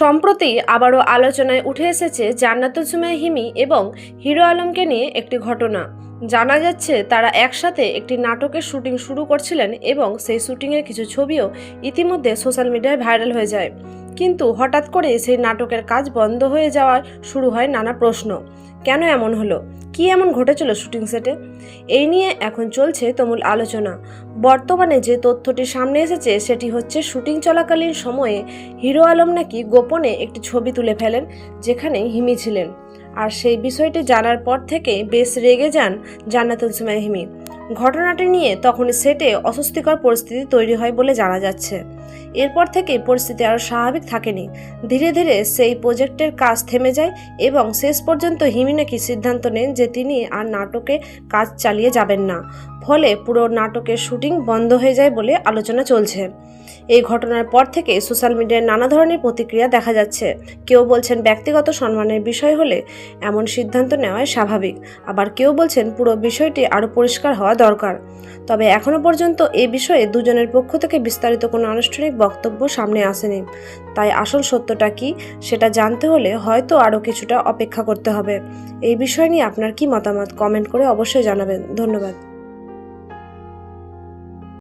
সম্প্রতি আবারও আলোচনায় উঠে এসেছে জান্নাতুল সুমাইয়া হিমি এবং হিরো আলমকে নিয়ে একটি ঘটনা। জানা যাচ্ছে তারা একসাথে একটি নাটকের শুটিং শুরু করছিলেন এবং সেই শুটিংয়ের কিছু ছবিও ইতিমধ্যে সোশ্যাল মিডিয়ায় ভাইরাল হয়ে যায়। কিন্তু হঠাৎ করে সেই নাটকের কাজ বন্ধ হয়ে যাওয়ায় শুরু হয় নানা প্রশ্ন। কেন এমন হলো, কি এমন ঘটেছিল শুটিং সেটে, এই নিয়ে এখন চলছে তুমুল আলোচনা। বর্তমানে যে তথ্যটি সামনে এসেছে সেটি হচ্ছে শুটিং চলাকালীন সময়ে হিরো আলম নাকি গোপনে একটি ছবি তুলে ফেলেন যেখানে হিমি ছিলেন। আর সেই বিষয়টি জানার পর থেকে বেশ রেগে যান জান্নাতুল সুমাইয়া হিমি। ঘটনাটি নিয়ে তখন সেটে অস্বস্তিকর পরিস্থিতি তৈরি হয় বলে জানা যাচ্ছে। এরপর থেকে পরিস্থিতি আরও স্বাভাবিক থাকেনি। ধীরে ধীরে সেই প্রজেক্টের কাজ থেমে যায় এবং শেষ পর্যন্ত হিমি নাকি সিদ্ধান্ত নেন যে তিনি আর নাটকে কাজ চালিয়ে যাবেন না। ফলে পুরো নাটকের শুটিং বন্ধ হয়ে যায় বলে আলোচনা চলছে। এই ঘটনার পর থেকে সোশ্যাল মিডিয়ায় নানা ধরনের প্রতিক্রিয়া দেখা যাচ্ছে। কেউ বলছেন ব্যক্তিগত সম্মানের বিষয় হলে এমন সিদ্ধান্ত নেওয়াই স্বাভাবিক, আবার কেউ বলছেন পুরো বিষয়টি আরও পরিষ্কার হওয়া দরকার। তবে এখনও পর্যন্ত এই বিষয়ে দুজনের পক্ষ থেকে বিস্তারিত কোনো আনুষ্ঠানিক বক্তব্য সামনে আসেনি। তাই আসল সত্যটা কি সেটা জানতে হলে হয়তো আরও কিছুটা অপেক্ষা করতে হবে। এই বিষয় নিয়ে আপনার কি মতামত কমেন্ট করে অবশ্যই জানাবেন। ধন্যবাদ।